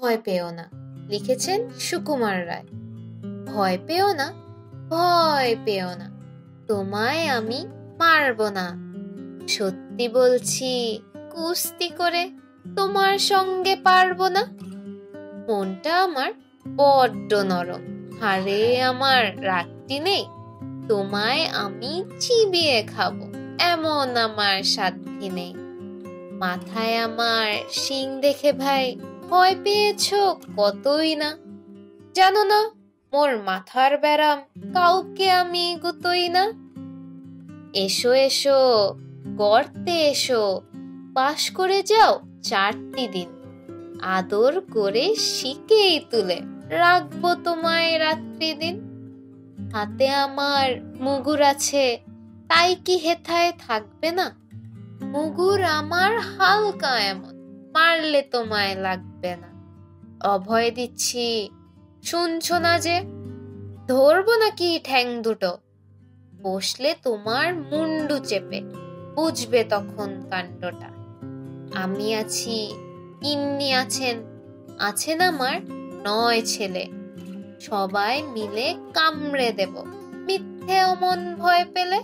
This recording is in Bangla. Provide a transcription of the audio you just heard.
ভয় পেও না, লিখেছেন সুকুমার রায়। ভয় পেও না, ভয় পেও না, তোমায় আমি মারব না। সত্যি বলছি, কুস্তি করে তোমার সঙ্গে পারবো না। মনটা আমার বড্ড নরম, হারে আমার রাগটি নেই। তোমায় আমি চিবিয়ে খাবো, এমন আমার সাধ্যি নেই। মাথায় আমার শিং দেখে ভাই ভয় পেয়েছো কতই না। জানো না মোর মাথার ব্যারাম, কাউকে আমি গুতোই না। এসো এসো, গর্তে এসো, বাস করে যাও 4টি দিন। আদর করে শিকেই তুলে রাখবো তোমায় রাত্রি দিন। হাতে আমার মুগুর আছে, তাই কি হেথায় থাকবে না? মুগুর আমার হালকা এমন, মারলে তোমায় লাগবে না। অভয় দিচ্ছি, শুনছো না যে? ধরবো নাকি ঠ্যাং দুটো? বসলে তোমার মুন্ডু চেপে, বুঝবে তখন কাণ্ডটা। আমি আছি, ইন্নি আছেন, আছেন আমার 9 ছেলে। সবাই মিলে কামড়ে দেব, মিথ্যে অমন ভয় পেলে।